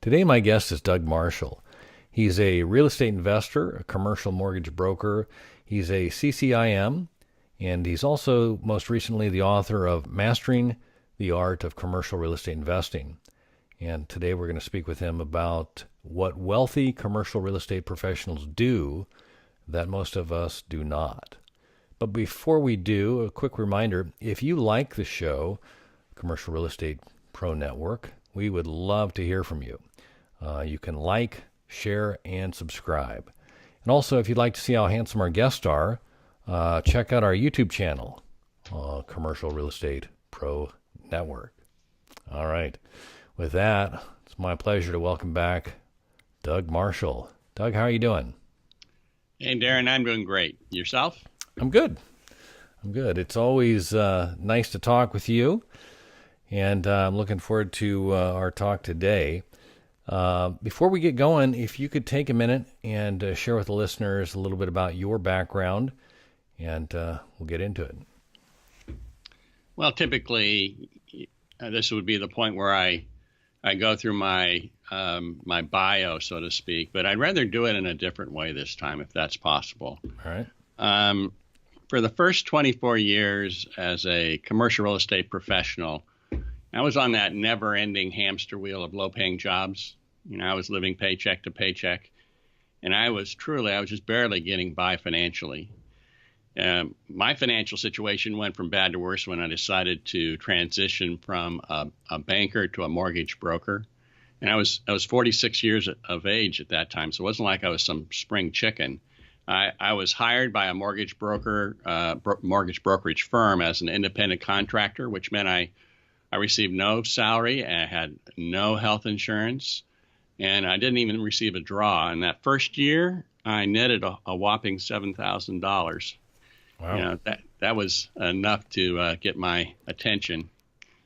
Today, my guest is Doug Marshall. He's a real estate investor, a commercial mortgage broker. He's a CCIM, and he's also most recently the author of Mastering the Art of Commercial Real Estate Investing. And today we're going to speak with him about what wealthy commercial real estate professionals do that most of us do not. But before we do, a quick reminder, if you like the show, Commercial Real Estate Pro Network, we would love to hear from you. You can like, share, and subscribe. And also, if you'd like to see how handsome our guests are, check out our YouTube channel, Commercial Real Estate Pro Network. All right. With that, it's my pleasure to welcome back Doug Marshall. Doug, how are you doing? Hey, Darren, I'm doing great. Yourself? I'm good. It's always nice to talk with you, and I'm looking forward to our talk today. Before we get going, if you could take a minute and share with the listeners a little bit about your background, and we'll get into it. Well, typically, this would be the point where I go through my my bio, so to speak, but I'd rather do it in a different way this time, if that's possible. All right. For the first 24 years as a commercial real estate professional, I was on that never-ending hamster wheel of low-paying jobs. You know, I was living paycheck to paycheck, and I was just barely getting by financially. My financial situation went from bad to worse when I decided to transition from a banker to a mortgage broker. And I was 46 years of age at that time, so it wasn't like I was some spring chicken. I was hired by a mortgage brokerage firm as an independent contractor, which meant I received no salary, and I had no health insurance, and I didn't even receive a draw. And that first year, I netted a whopping $7,000. Wow. You know, that was enough to get my attention, to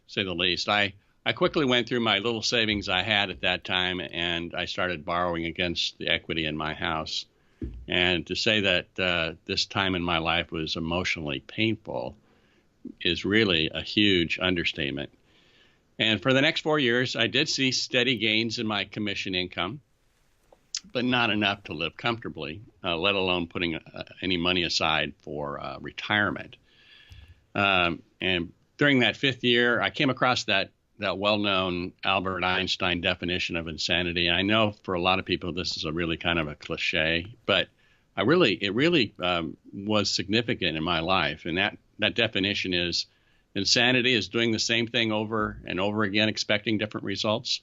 say the least. I quickly went through my little savings I had at that time, and I started borrowing against the equity in my house. And to say that this time in my life was emotionally painful is really a huge understatement. And for the next 4 years, I did see steady gains in my commission income, but not enough to live comfortably, let alone putting any money aside for retirement. And during that fifth year, I came across that well-known Albert Einstein definition of insanity. And I know for a lot of people this is a really kind of a cliche, but it really was significant in my life. And that definition is insanity is doing the same thing over and over again, expecting different results.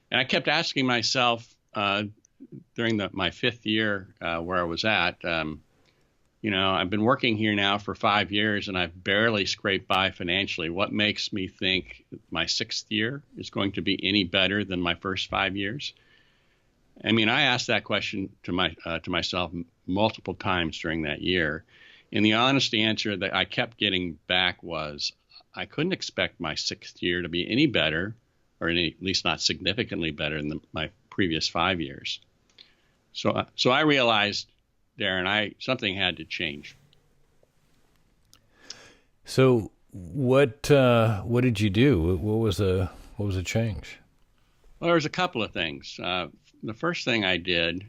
And I kept asking myself during my fifth year where I was at, I've been working here now for 5 years and I've barely scraped by financially. What makes me think my sixth year is going to be any better than my first 5 years? I mean, I asked that question to myself multiple times during that year. And the honest answer that I kept getting back was I couldn't expect my sixth year to be any better, or at least not significantly better than my previous 5 years. So I realized, Darren, something had to change. So what did you do? What was the change? Well, there was a couple of things. The first thing I did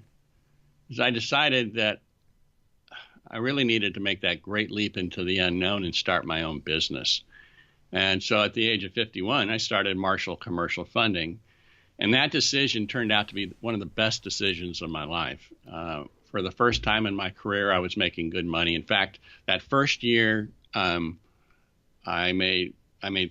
is I decided that I really needed to make that great leap into the unknown and start my own business. And so at the age of 51, I started Marshall Commercial Funding. And that decision turned out to be one of the best decisions of my life. For the first time in my career, I was making good money. In fact, that first year, I made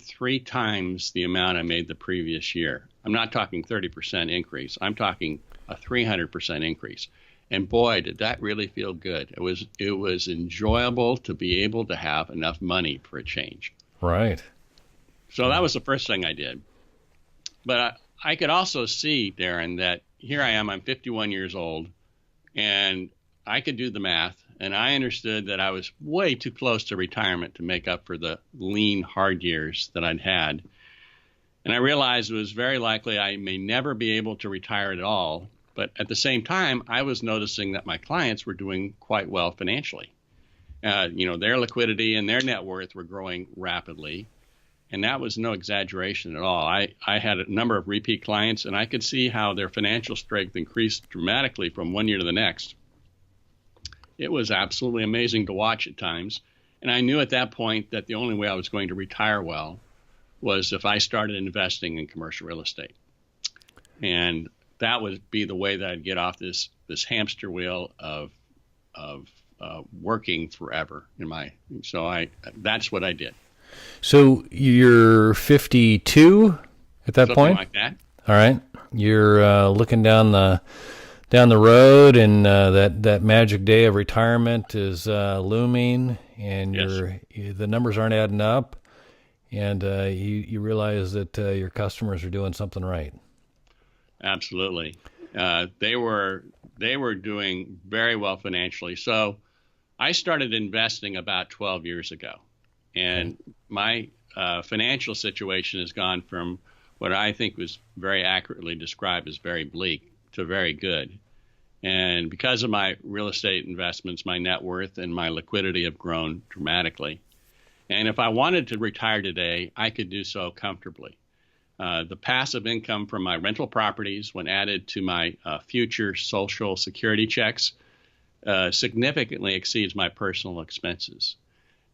3 times the amount I made the previous year. I'm not talking 30% increase. I'm talking a 300% increase. And boy, did that really feel good. It was enjoyable to be able to have enough money for a change. Right. So that was the first thing I did. But I could also see, Darren, that here I am, I'm 51 years old, and I could do the math, and I understood that I was way too close to retirement to make up for the lean, hard years that I'd had. And I realized it was very likely I may never be able to retire at all. But at the same time, I was noticing that my clients were doing quite well financially. Their liquidity and their net worth were growing rapidly. And that was no exaggeration at all. I had a number of repeat clients, and I could see how their financial strength increased dramatically from one year to the next. It was absolutely amazing to watch at times. And I knew at that point that the only way I was going to retire well was if I started investing in commercial real estate. And that would be the way that I'd get off this hamster wheel of working forever that's what I did. So you're 52 at that Something point? like that. All right. You're looking down the road, and that magic day of retirement is looming, and Yes. the numbers aren't adding up, and you realize that your customers are doing something right. Absolutely. They were doing very well financially. So I started investing about 12 years ago, and my financial situation has gone from what I think was very accurately described as very bleak to very good. And because of my real estate investments, my net worth and my liquidity have grown dramatically. And if I wanted to retire today, I could do so comfortably. The passive income from my rental properties, when added to my future Social Security checks, significantly exceeds my personal expenses.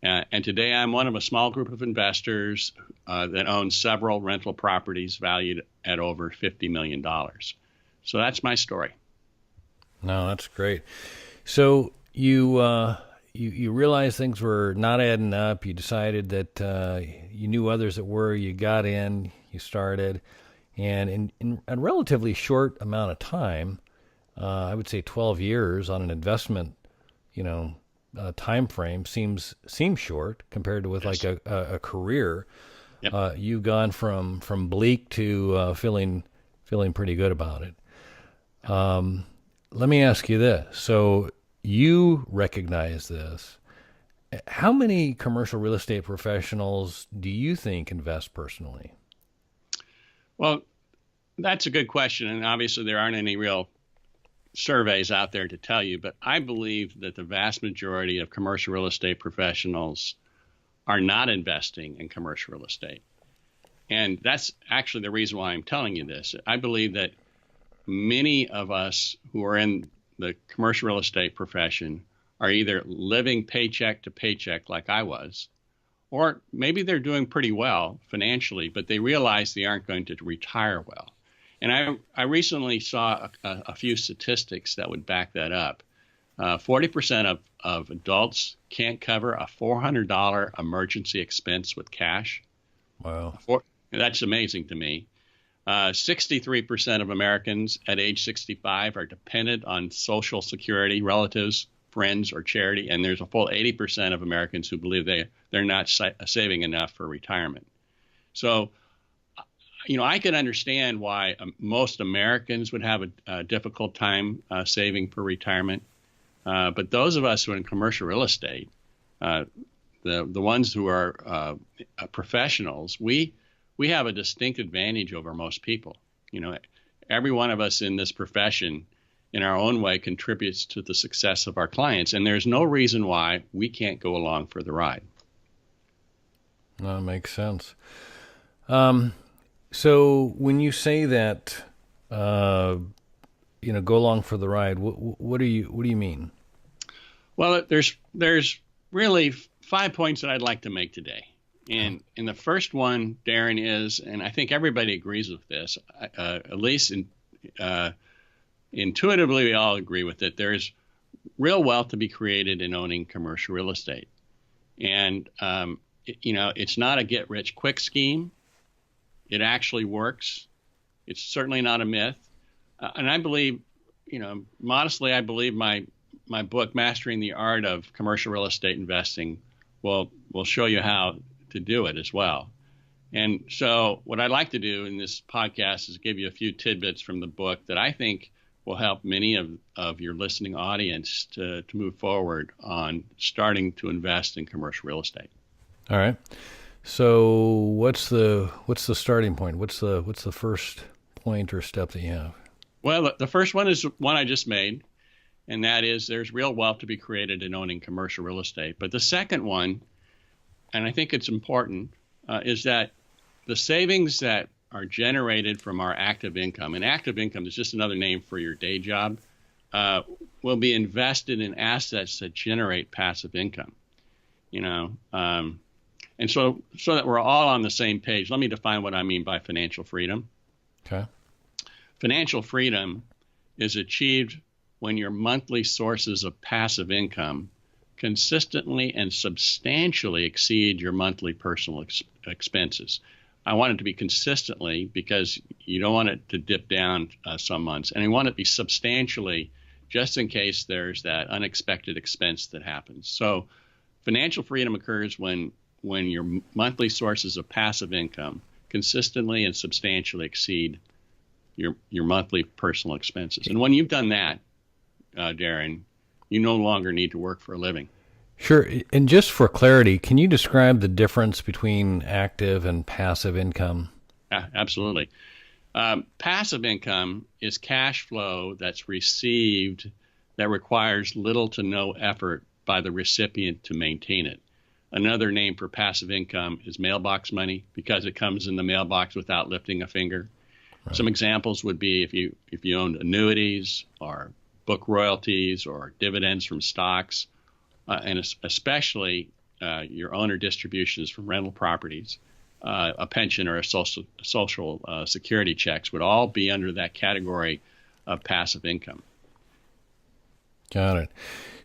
And today I'm one of a small group of investors that own several rental properties valued at over $50 million. So that's my story. No, that's great. So you realized things were not adding up. You decided that you knew others that were. You got in. You started, and in a relatively short amount of time, I would say 12 years on an investment, time frame seems short compared to with Yes. like a career. Yep. You've gone from bleak to feeling pretty good about it. Let me ask you this. So you recognize this. How many commercial real estate professionals do you think invest personally? Well, that's a good question. And obviously there aren't any real surveys out there to tell you, but I believe that the vast majority of commercial real estate professionals are not investing in commercial real estate. And that's actually the reason why I'm telling you this. I believe that many of us who are in the commercial real estate profession are either living paycheck to paycheck like I was, or maybe they're doing pretty well financially, but they realize they aren't going to retire well. And I recently saw a few statistics that would back that up. 40% of adults can't cover a $400 emergency expense with cash. Wow. That's amazing to me. 63% of Americans at age 65 are dependent on Social Security, relatives, friends, or charity. And there's a full 80% of Americans who believe they're not saving enough for retirement. So, I can understand why most Americans would have a difficult time saving for retirement. But those of us who are in commercial real estate, the ones who are professionals, we have a distinct advantage over most people. Every one of us in this profession, in our own way, contributes to the success of our clients, and there's no reason why we can't go along for the ride. That makes sense. So when you say that, go along for the ride, what do you mean? Well, there's really 5 points that I'd like to make today. And the first one, Darren, is, and I think everybody agrees with this, at least intuitively we all agree with it, there's real wealth to be created in owning commercial real estate. And, it's not a get-rich-quick scheme. It actually works. It's certainly not a myth. And I believe, modestly, I believe my book, Mastering the Art of Commercial Real Estate Investing, will show you how to do it as well. And so what I'd like to do in this podcast is give you a few tidbits from the book that I think will help many of your listening audience to move forward on starting to invest in commercial real estate. All right. So what's the starting point? What's the first point or step that you have? Well, the first one is one I just made, and that is there's real wealth to be created in owning commercial real estate. But the second one, and I think it's important, is that the savings that are generated from our active income, and active income is just another name for your day job, will be invested in assets that generate passive income. And so that we're all on the same page, let me define what I mean by financial freedom. Okay. Financial freedom is achieved when your monthly sources of passive income consistently and substantially exceed your monthly personal expenses. I want it to be consistently because you don't want it to dip down some months, and you want it to be substantially just in case there's that unexpected expense that happens. So financial freedom occurs when your monthly sources of passive income consistently and substantially exceed your monthly personal expenses. And when you've done that, Darren, you no longer need to work for a living. Sure. And just for clarity, can you describe the difference between active and passive income? Absolutely. Passive income is cash flow that's received that requires little to no effort by the recipient to maintain it. Another name for passive income is mailbox money because it comes in the mailbox without lifting a finger. Right. Some examples would be if you owned annuities or book royalties or dividends from stocks, and especially your owner distributions from rental properties, a pension or a social security checks would all be under that category of passive income. Got it.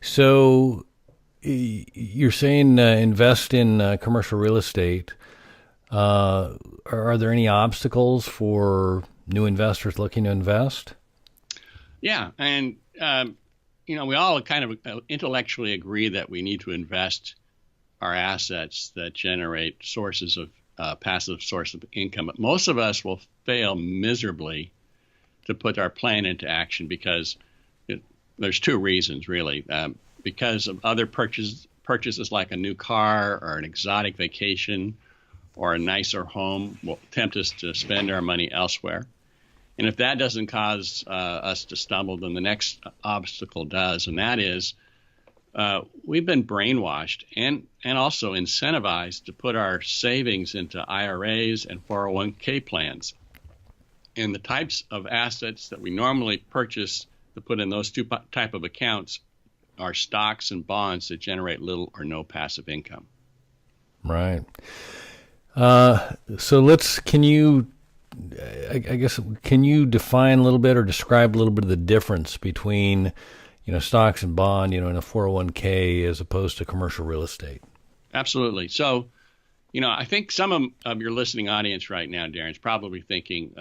So you're saying invest in commercial real estate. Are there any obstacles for new investors looking to invest? Yeah, and we all kind of intellectually agree that we need to invest our assets that generate sources of passive source of income. But most of us will fail miserably to put our plan into action because there's two reasons, really. Because of other purchases like a new car or an exotic vacation or a nicer home will tempt us to spend our money elsewhere. And if that doesn't cause us to stumble, then the next obstacle does, and that is we've been brainwashed and also incentivized to put our savings into IRAs and 401k plans. And the types of assets that we normally purchase to put in those two type of accounts are stocks and bonds that generate little or no passive income. Right. So can you define a little bit or describe a little bit of the difference between, stocks and bond, in a 401k as opposed to commercial real estate? Absolutely. So, I think some of your listening audience right now, Darren, is probably thinking,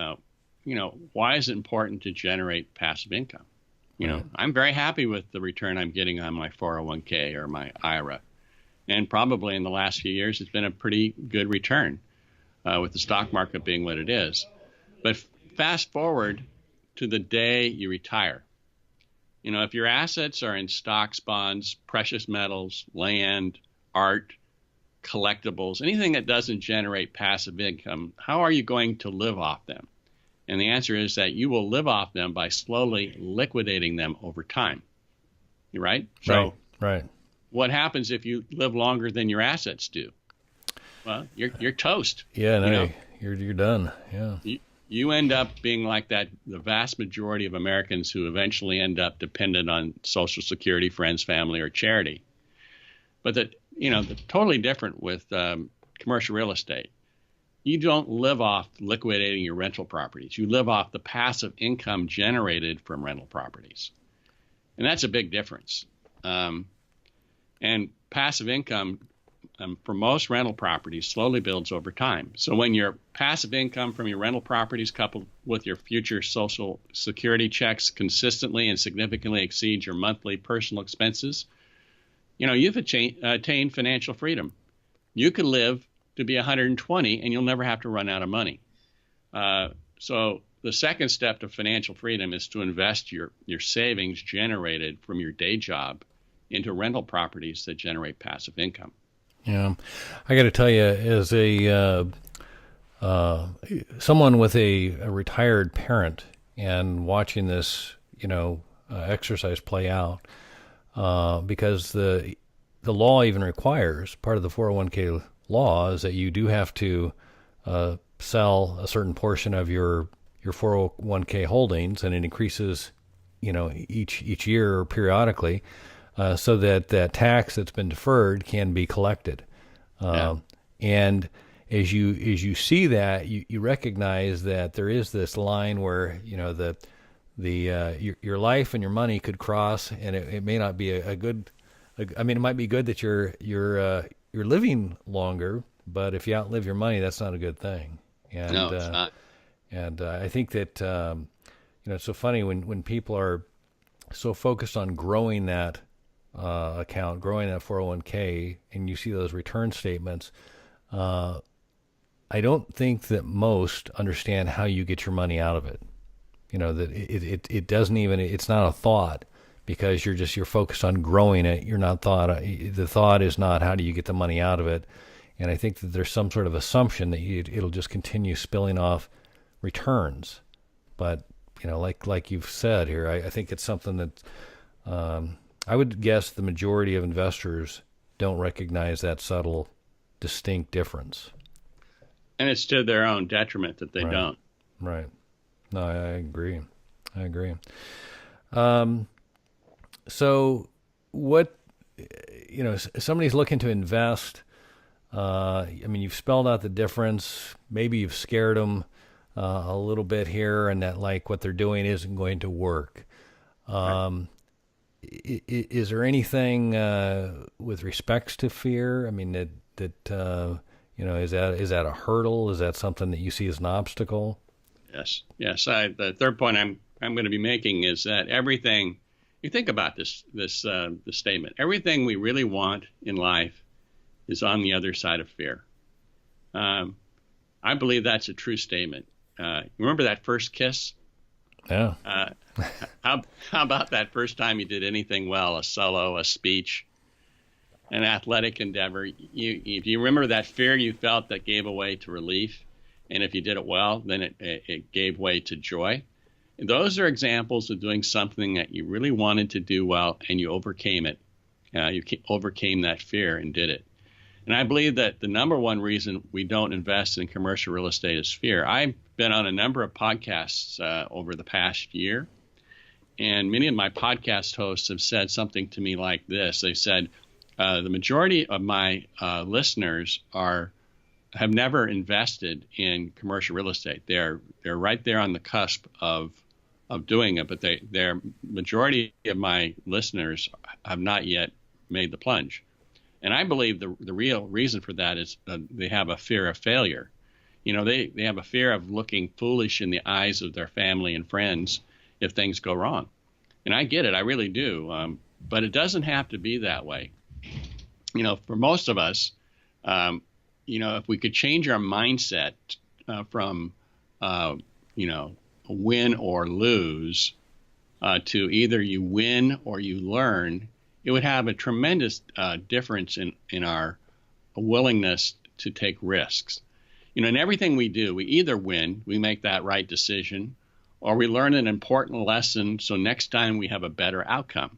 why is it important to generate passive income? I'm very happy with the return I'm getting on my 401k or my IRA. And probably in the last few years, it's been a pretty good return with the stock market being what it is. But fast forward to the day you retire. If your assets are in stocks, bonds, precious metals, land, art, collectibles, anything that doesn't generate passive income, how are you going to live off them? And the answer is that you will live off them by slowly liquidating them over time. Right? So right. What happens if you live longer than your assets do? Well, you're toast. Yeah, you're done. Yeah. You end up being like that. The vast majority of Americans who eventually end up dependent on Social Security, friends, family, or charity. But they're totally different with commercial real estate. You don't live off liquidating your rental properties. You live off the passive income generated from rental properties. And that's a big difference. And passive income for most rental properties slowly builds over time. So when your passive income from your rental properties coupled with your future Social Security checks consistently and significantly exceeds your monthly personal expenses, you've attained financial freedom. You could live to be 120 and you'll never have to run out of money. So the second step to financial freedom is to invest your savings generated from your day job into rental properties that generate passive income. Yeah, I got to tell you, as someone with a retired parent and watching this, exercise play out, because the law even requires part of the 401k law is that you do have to sell a certain portion of your 401k holdings, and it increases, each year or periodically, so that tax that's been deferred can be collected. And as you see that, you recognize that there is this line where your life and your money could cross, and it may not be a good. I mean, it might be good that you're living longer, but if you outlive your money, that's not a good thing. And, no, it's not. And I think that it's so funny when people are so focused on growing that account, growing that 401k, and you see those return statements. I don't think that most understand how you get your money out of it. That it doesn't even, it's not a thought, because you're focused on growing it. You're not the thought is not how do you get the money out of it. And I think that there's some sort of assumption that it'll just continue spilling off returns. But, like you've said here, I think it's something that I would guess the majority of investors don't recognize that subtle, distinct difference. And it's to their own detriment that they don't. Right. No, I agree. So what, somebody's looking to invest. You've spelled out the difference. Maybe you've scared them a little bit here, and that what they're doing isn't going to work. Is there anything with respects to fear? I mean, that is that a hurdle? Is that something that you see as an obstacle? Yes. The third point I'm going to be making is that everything, you think about this statement, everything we really want in life is on the other side of fear. I believe that's a true statement. Remember that first kiss? Yeah. How about that first time you did anything well, a solo, a speech, an athletic endeavor? If you remember that fear you felt that gave way to relief, and if you did it well, then it gave way to joy. And those are examples of doing something that you really wanted to do well, and you overcame it. You overcame that fear and did it. And I believe that the number one reason we don't invest in commercial real estate is fear. I've been on a number of podcasts over the past year, and many of my podcast hosts have said something to me like this. They said, the majority of my listeners have never invested in commercial real estate. They're right there on the cusp of doing it, but their majority of my listeners have not yet made the plunge. And I believe the real reason for that is they have a fear of failure. They have a fear of looking foolish in the eyes of their family and friends if things go wrong. And I get it, I really do. But it doesn't have to be that way. For most of us, if we could change our mindset from, win or lose to either you win or you learn, it would have a tremendous difference in our willingness to take risks. In everything we do, we either win, we make that right decision, or we learn an important lesson so next time we have a better outcome.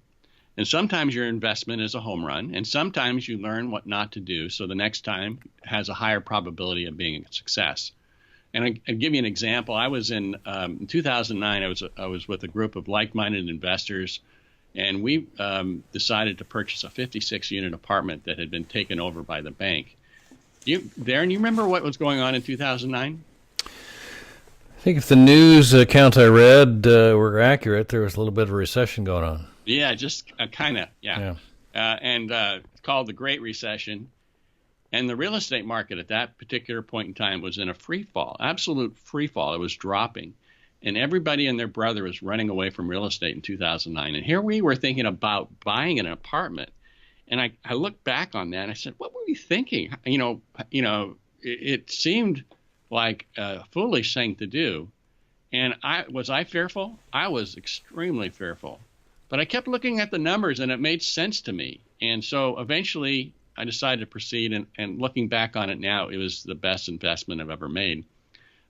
And sometimes your investment is a home run, and sometimes you learn what not to do so the next time has a higher probability of being a success. And I'll give you an example. I was in 2009, I was with a group of like-minded investors, and we decided to purchase a 56-unit apartment that had been taken over by the bank. Darren, you remember what was going on in 2009? I think if the news accounts I read were accurate, there was a little bit of a recession going on. Yeah, just kind of, yeah. It's called the Great Recession. And the real estate market at that particular point in time was in a free fall, absolute free fall. It was dropping. And everybody and their brother was running away from real estate in 2009. And here we were thinking about buying an apartment. And I looked back on that and I said, what were we thinking? It seemed like a foolish thing to do. And was I fearful? I was extremely fearful. But I kept looking at the numbers and it made sense to me. And so eventually I decided to proceed. And looking back on it now, it was the best investment I've ever made.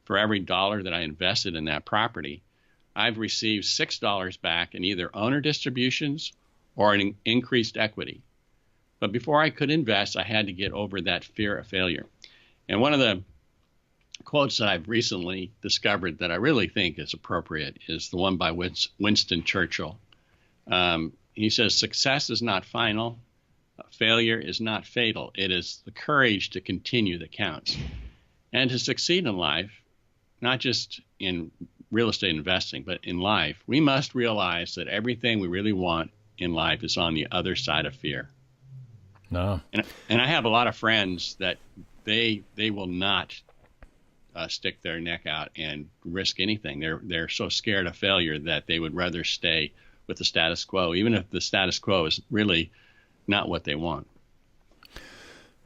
For every dollar that I invested in that property, I've received $6 back in either owner distributions or in increased equity. But before I could invest, I had to get over that fear of failure. And one of the quotes that I've recently discovered that I really think is appropriate is the one by Winston Churchill. He says, "Success is not final. Failure is not fatal. It is the courage to continue that counts." And to succeed in life, not just in real estate investing, but in life, we must realize that everything we really want in life is on the other side of fear. No. And I have a lot of friends that they will not stick their neck out and risk anything. They're so scared of failure that they would rather stay with the status quo, even if the status quo is really not what they want.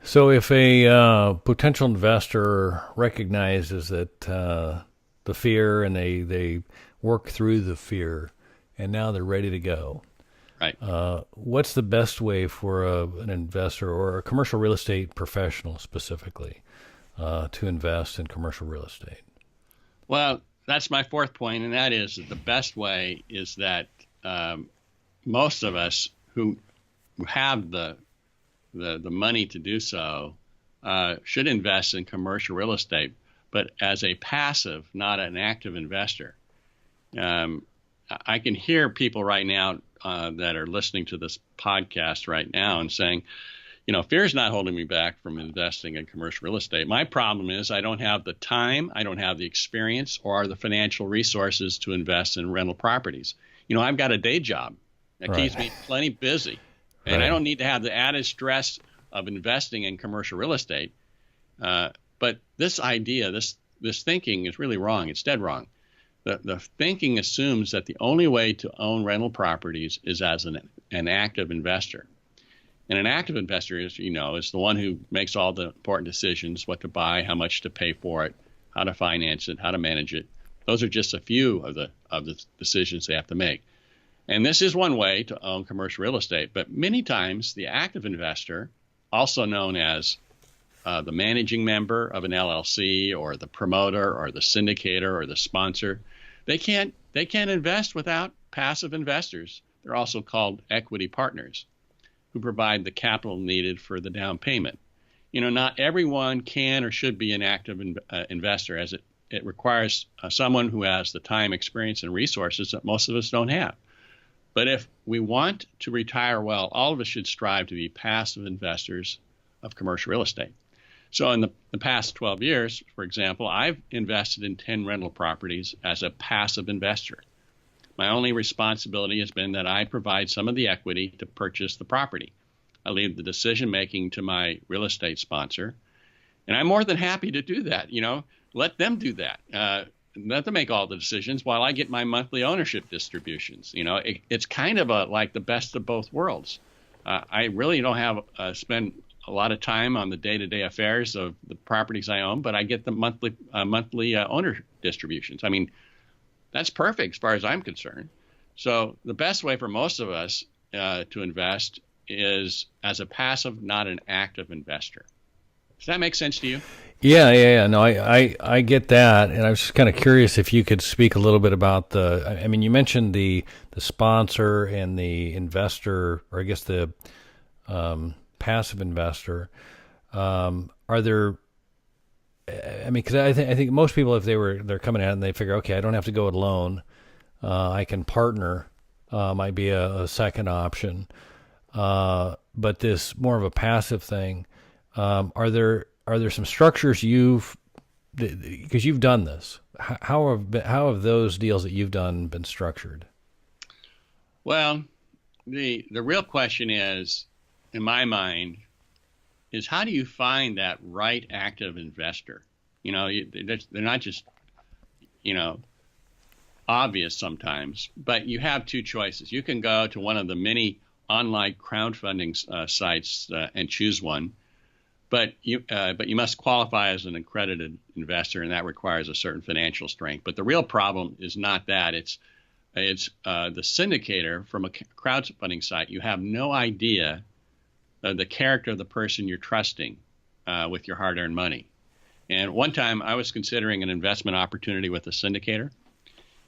So if a potential investor recognizes that the fear and they work through the fear and now they're ready to go, right? What's the best way for an investor or a commercial real estate professional specifically to invest in commercial real estate? Well, that's my fourth point, and that is that the best way is that most of us who have the money to do so should invest in commercial real estate, but as a passive, not an active investor. I can hear people right now that are listening to this podcast right now and saying, fear is not holding me back from investing in commercial real estate. My problem is I don't have the time, I don't have the experience, or the financial resources to invest in rental properties. I've got a day job that keeps me plenty busy, and I don't need to have the added stress of investing in commercial real estate. But this idea, this thinking is really wrong. It's dead wrong. The thinking assumes that the only way to own rental properties is as an active investor. And an active investor is the one who makes all the important decisions, what to buy, how much to pay for it, how to finance it, how to manage it. Those are just a few of the decisions they have to make. And this is one way to own commercial real estate. But many times the active investor, also known as the managing member of an LLC or the promoter or the syndicator or the sponsor, they can't invest without passive investors. They're also called equity partners, who provide the capital needed for the down payment. Not everyone can or should be an active investor, as it requires someone who has the time, experience, and resources that most of us don't have. But if we want to retire well, all of us should strive to be passive investors of commercial real estate. So in the past 12 years, for example, I've invested in 10 rental properties as a passive investor. My only responsibility has been that I provide some of the equity to purchase the property. I leave the decision-making to my real estate sponsor, and I'm more than happy to do that. Let them do that. Let them make all the decisions while I get my monthly ownership distributions. It's kind of like the best of both worlds. I really don't have spend a lot of time on the day-to-day affairs of the properties I own, but I get the monthly owner distributions. I mean, that's perfect as far as I'm concerned. So the best way for most of us to invest is as a passive, not an active investor. Does that make sense to you? Yeah. No, I get that, and I was just kind of curious if you could speak a little bit about you mentioned the sponsor and the investor, or I guess the passive investor. Are there? Because I think most people, if they're coming out and they figure, okay, I don't have to go it alone, I can partner, might be a second option. But this more of a passive thing. Are there some structures because you've done this? How have those deals that you've done been structured? Well, the real question is, in my mind, is how do you find that right active investor? They're not just, obvious sometimes, but you have two choices. You can go to one of the many online crowdfunding sites and choose one, but you must qualify as an accredited investor, and that requires a certain financial strength. But the real problem is not that. It's the syndicator from a crowdfunding site. You have no idea the character of the person you're trusting with your hard-earned money. And one time I was considering an investment opportunity with a syndicator,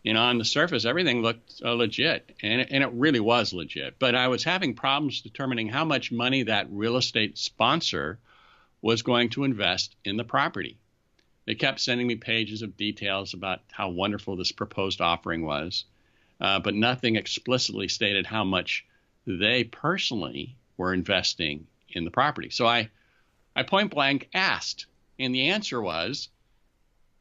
On the surface, everything looked legit, and it really was legit. But I was having problems determining how much money that real estate sponsor was going to invest in the property. They kept sending me pages of details about how wonderful this proposed offering was, but nothing explicitly stated how much they personally were investing in the property. So I point blank asked, and the answer was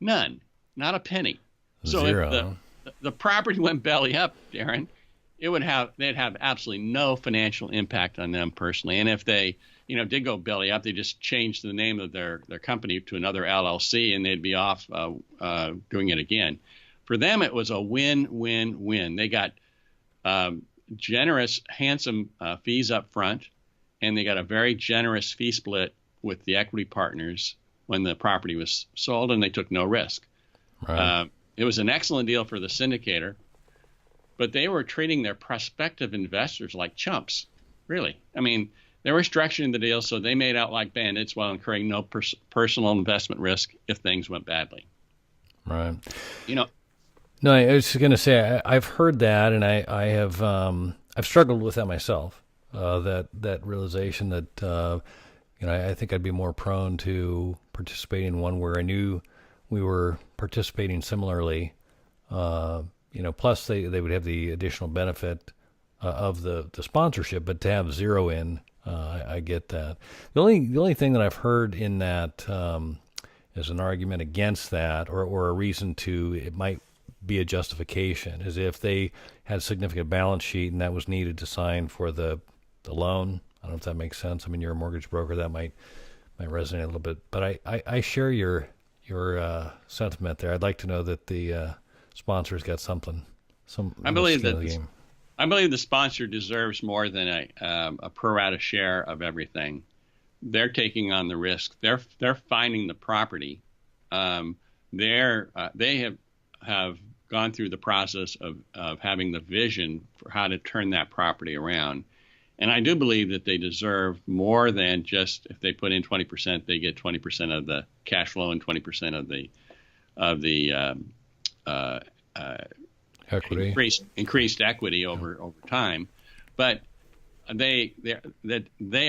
none, not a penny. So Zero. If the property went belly up, Darren, they'd have absolutely no financial impact on them personally. And if they, did go belly up, they just changed the name of their company to another LLC, and they'd be off doing it again. For them, it was a win-win-win. They got generous, handsome fees up front, and they got a very generous fee split with the equity partners when the property was sold, and they took no risk. Right. It was an excellent deal for the syndicator, but they were treating their prospective investors like chumps, really. I mean, they were structuring the deal so they made out like bandits while incurring no personal investment risk if things went badly. Right. No, I was just going to say I've heard that, and I have I've struggled with that myself. That realization that I think I'd be more prone to participate in one where I knew we were participating similarly. Plus they would have the additional benefit of the sponsorship, but to have zero in, I get that. The only thing that I've heard in that as an argument against that, or a reason it might be a justification, is if they had a significant balance sheet and that was needed to sign for the loan. I don't know if that makes sense. I mean, you're a mortgage broker, that might resonate a little bit, but I share your sentiment there. I'd like to know that the sponsor's got something. I believe the sponsor deserves more than a pro rata share of everything. They're taking on the risk. They're finding the property. They have gone through the process of having the vision for how to turn that property around. And I do believe that they deserve more than just if they put in 20%, they get 20% of the cash flow and 20% of the equity, increased equity over time. But they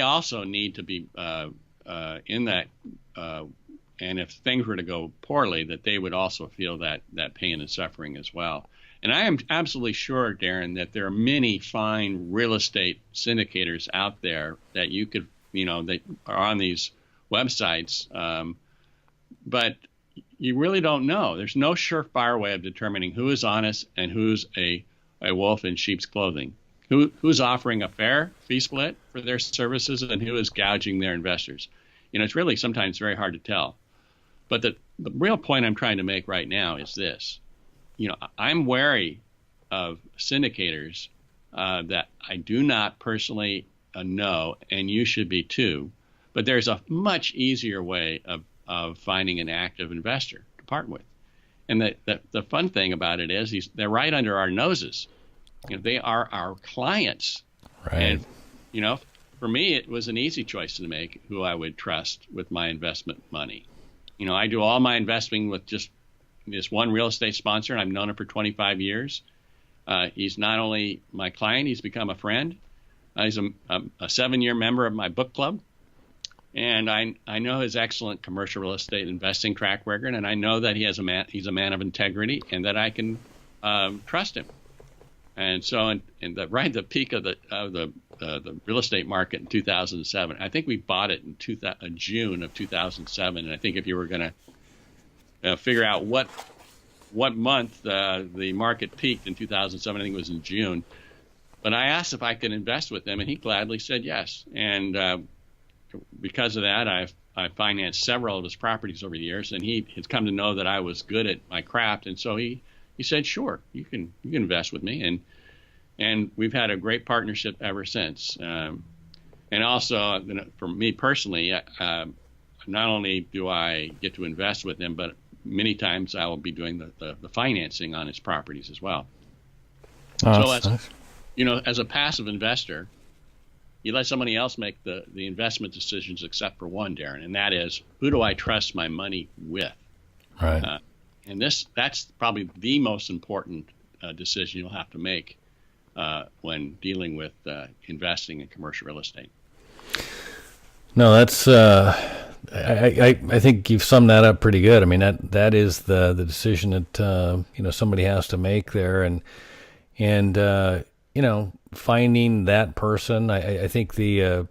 also need to be in that. And if things were to go poorly, that they would also feel that pain and suffering as well. And I am absolutely sure, Darren, that there are many fine real estate syndicators out there that you could, that are on these websites. But you really don't know. There's no surefire way of determining who is honest and who's a wolf in sheep's clothing. Who's offering a fair fee split for their services and who is gouging their investors. It's really sometimes very hard to tell. But the real point I'm trying to make right now is this. I'm wary of syndicators that I do not personally know, and you should be too. But there's a much easier way of finding an active investor to partner with. And the fun thing about it is they're right under our noses. They are our clients. Right. And, for me, it was an easy choice to make who I would trust with my investment money. I do all my investing with just this one real estate sponsor, and I've known him for 25 years. He's not only my client, he's become a friend. He's a 7-year member of my book club. And I know his excellent commercial real estate investing track record, and I know that he's a man of integrity and that I can trust him. And so in the peak of the real estate market in 2007, I think we bought it in June of 2007. And I think if you were going to figure out what month the market peaked in 2007, I think it was in June. But I asked if I could invest with him, and he gladly said yes. And because of that, I financed several of his properties over the years, and he has come to know that I was good at my craft, and so he said, "Sure, you can invest with me," and we've had a great partnership ever since. And also, for me personally, not only do I get to invest with him, but many times I will be doing the financing on his properties as well. Oh, so as a passive investor, you let somebody else make the investment decisions except for one, Darren, and that is, who do I trust my money with? Right. And that's probably the most important decision you'll have to make when dealing with investing in commercial real estate. No, that's I think you've summed that up pretty good. I mean, that is the decision that somebody has to make there, and finding that person. I think the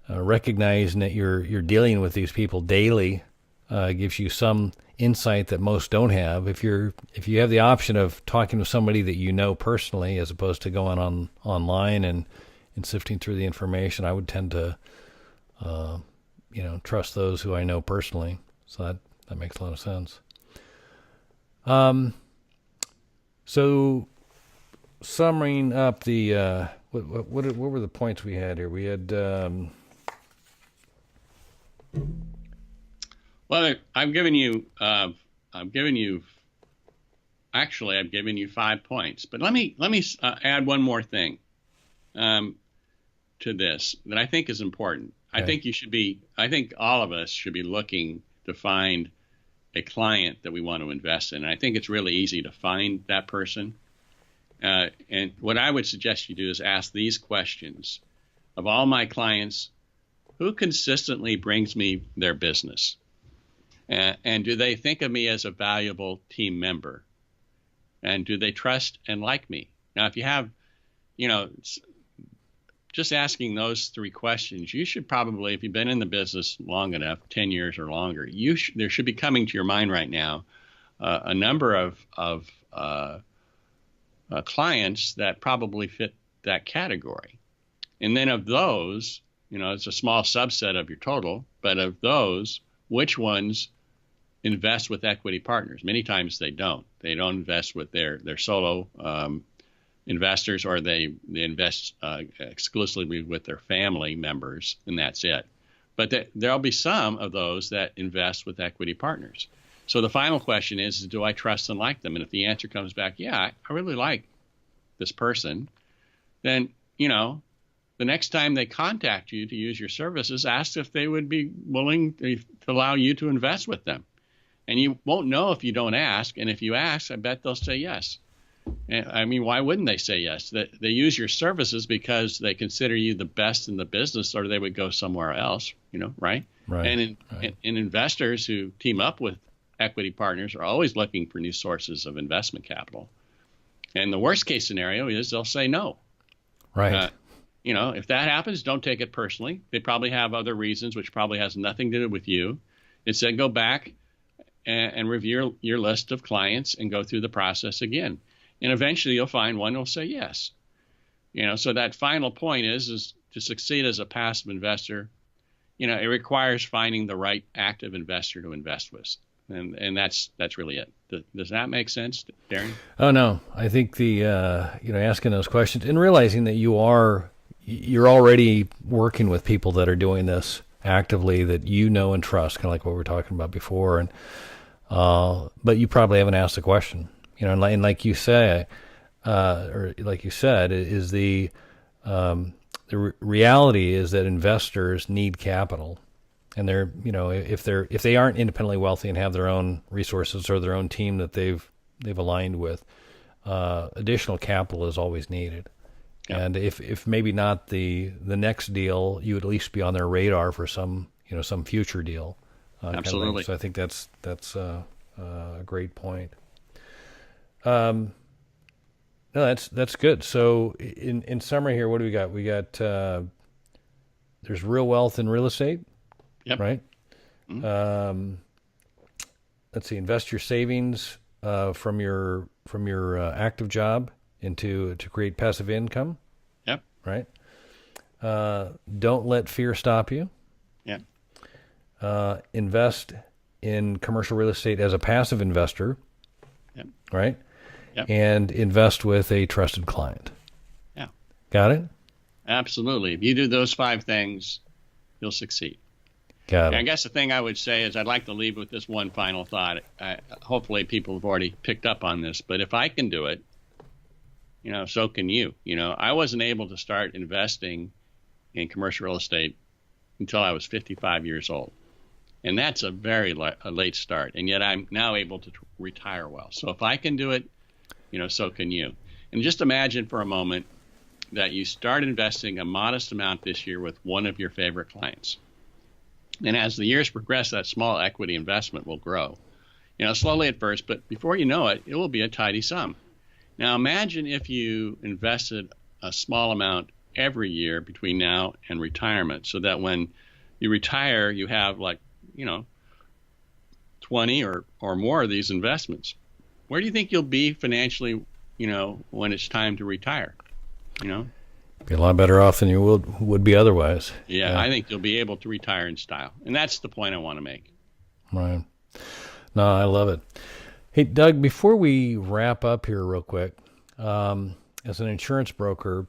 recognizing that you're dealing with these people daily gives you some insight that most don't have. If you have the option of talking to somebody that you know personally, as opposed to going online and sifting through the information, I would tend to trust those who I know personally. So that makes a lot of sense. So summing up the what were the points we had here? We had well, I've given you 5 points, but let me add one more thing to this that I think is important. Okay. I think all of us should be looking to find a client that we want to invest in. And I think it's really easy to find that person. And what I would suggest you do is ask these questions. Of all my clients, who consistently brings me their business? And do they think of me as a valuable team member? And do they trust and like me? Now, if you have, just asking those 3 questions, you should probably, if you've been in the business long enough, 10 years or longer, there should be coming to your mind right now a number of clients that probably fit that category. And then of those, it's a small subset of your total, but of those, which ones invest with equity partners? Many times they don't. They don't invest with their solo investors, or they invest exclusively with their family members, and that's it. But there'll be some of those that invest with equity partners. So the final question is do I trust and like them? And if the answer comes back, yeah, I really like this person, then, the next time they contact you to use your services, ask if they would be willing to allow you to invest with them. And you won't know if you don't ask. And if you ask, I bet they'll say yes. I mean, why wouldn't they say yes? They use your services because they consider you the best in the business, or they would go somewhere else, right? Right. And investors who team up with equity partners are always looking for new sources of investment capital. And the worst case scenario is they'll say no. Right. If that happens, don't take it personally. They probably have other reasons, which probably has nothing to do with you. Instead, go back and review your list of clients and go through the process again. And eventually you'll find one who'll say yes. So that final point is to succeed as a passive investor, it requires finding the right active investor to invest with. And that's really it. Does that make sense, Darren? Oh, no. I think the, asking those questions and realizing that you're already working with people that are doing this actively, that and trust, kind of like what we were talking about before. And, but you probably haven't asked the question. And like you say, or like you said, is the reality is that investors need capital, and they're if they aren't independently wealthy and have their own resources or their own team that they've aligned with, additional capital is always needed. Yep. And if maybe not the next deal, you would at least be on their radar for some future deal. Absolutely. So I think that's a great point. No, that's good. So in summary here, what do we got? We got there's real wealth in real estate. Yep. Right. Mm-hmm. Let's see. Invest your savings from your active job to create passive income. Yep. Right. Don't let fear stop you. Yep. Invest in commercial real estate as a passive investor. Yep. Right. Yep. And invest with a trusted client. Yeah. Got it? Absolutely. If you do those 5 things, you'll succeed. Got it. I guess the thing I would say is I'd like to leave with this one final thought. Hopefully people have already picked up on this, but if I can do it, so can you. I wasn't able to start investing in commercial real estate until I was 55 years old. And that's a very a late start. And yet I'm now able to retire well. So if I can do it, so can you. And just imagine for a moment that you start investing a modest amount this year with one of your favorite clients. And as the years progress, that small equity investment will grow, slowly at first, but before you know it, it will be a tidy sum. Now imagine if you invested a small amount every year between now and retirement, so that when you retire, you have 20 or more of these investments. Where do you think you'll be financially, when it's time to retire? Be a lot better off than you would be otherwise. Yeah, I think you'll be able to retire in style. And that's the point I want to make. Right. No, I love it. Hey, Doug, before we wrap up here real quick, as an insurance broker,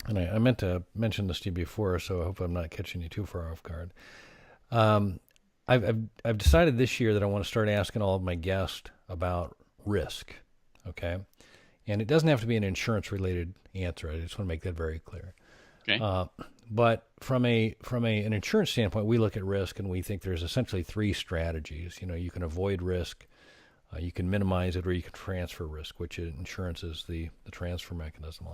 and I meant to mention this to you before, so I hope I'm not catching you too far off guard. I've decided this year that I want to start asking all of my guests about risk, okay? And it doesn't have to be an insurance-related answer. I just want to make that very clear. Okay. But from an insurance standpoint, we look at risk and we think there's essentially three strategies. You can avoid risk, you can minimize it, or you can transfer risk, which insurance is the transfer mechanism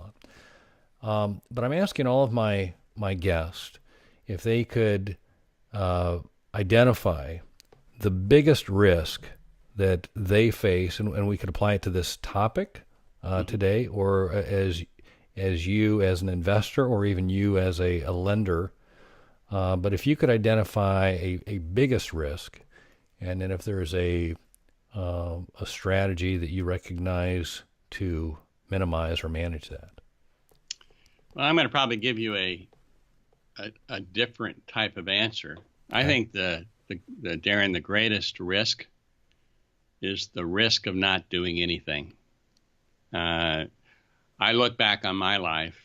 on. But I'm asking all of my guests if they could identify the biggest risk that they face, and we could apply it to this topic today, or as you as an investor, or even you as a lender. But if you could identify a biggest risk, and then if there's a strategy that you recognize to minimize or manage that. Well, I'm going to probably give you a different type of answer. Okay. I think Darren, the greatest risk is the risk of not doing anything. I look back on my life,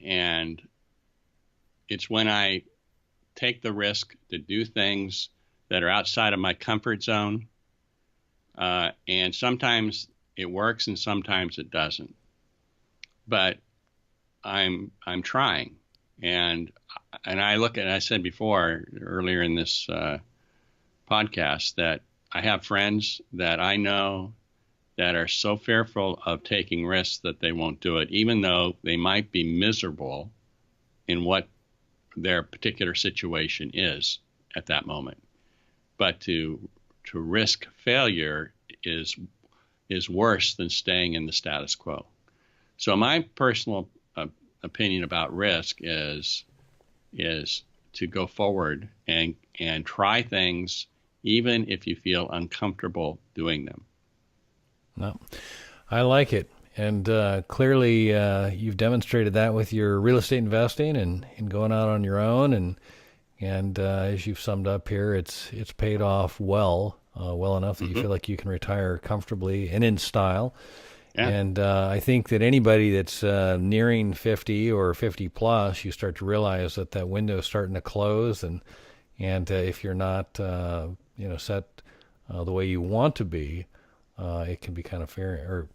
and it's when I take the risk to do things that are outside of my comfort zone, and sometimes it works and sometimes it doesn't. But I'm trying, and I look at, I said before earlier in this podcast, that I have friends that I know that are so fearful of taking risks that they won't do it, even though they might be miserable in what their particular situation is at that moment. But to risk failure is worse than staying in the status quo. So my personal opinion about risk is to go forward and try things even if you feel uncomfortable doing them. No, I like it. And clearly you've demonstrated that with your real estate investing and going out on your own. And as you've summed up here, it's paid off well enough that you feel like you can retire comfortably and in style. Yeah. And I think that anybody that's nearing 50 or 50 plus, you start to realize that window is starting to close. And if you're not set the way you want to be, it can be kind of fair, or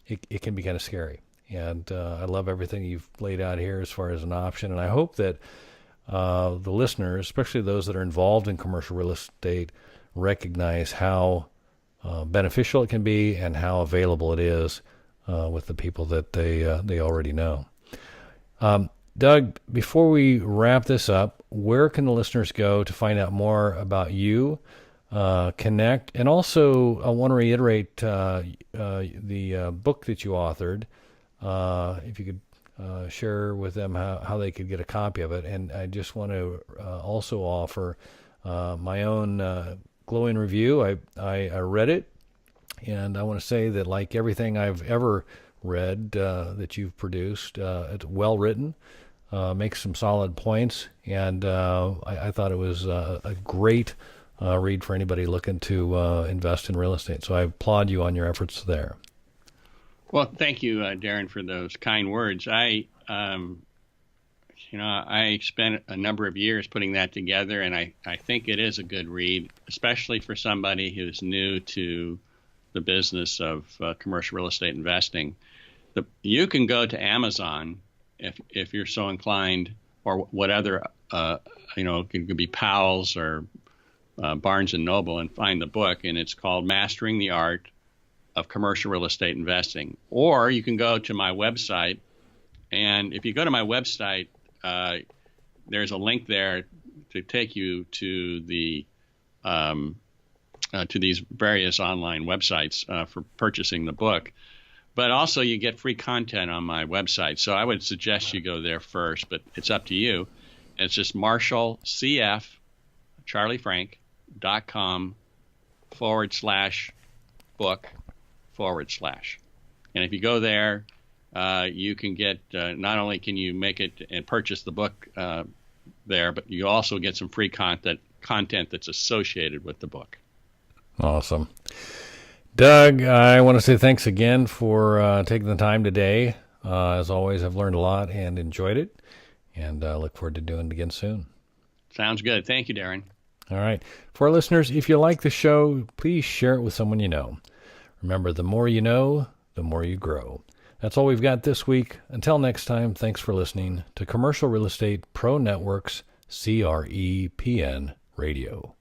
it can be kind of scary. And I love everything you've laid out here as far as an option. And I hope that the listeners, especially those that are involved in commercial real estate, recognize how beneficial it can be and how available it is with the people that they already know. Doug, before we wrap this up, where can the listeners go to find out more about you, connect, and also I want to reiterate the book that you authored. If you could share with them how they could get a copy of it. And I just want to also offer my own glowing review. I read it, and I want to say that, like everything I've ever read that you've produced, it's well written, makes some solid points, and I thought it was a great read for anybody looking to invest in real estate. So I applaud you on your efforts there. Well, thank you, Darren, for those kind words. I spent a number of years putting that together, and I think it is a good read, especially for somebody who's new to the business of commercial real estate investing. You can go to Amazon if you're so inclined, or what other, it could be Powell's or Barnes and Noble and find the book, and it's called Mastering the Art of Commercial Real Estate Investing. Or you can go to my website, and if you go to my website, there's a link there to take you to to these various online websites for purchasing the book. But also you get free content on my website. So I would suggest you go there first, but it's up to you. And it's just marshallcf.com/book/. And if you go there, you can get, not only can you make it and purchase the book there, but you also get some free content that's associated with the book. Awesome. Doug, I want to say thanks again for taking the time today. As always, I've learned a lot and enjoyed it, and look forward to doing it again soon. Sounds good. Thank you, Darren. All right. For our listeners, if you like the show, please share it with someone you know. Remember, the more you know, the more you grow. That's all we've got this week. Until next time, thanks for listening to Commercial Real Estate Pro Network's CREPN Radio.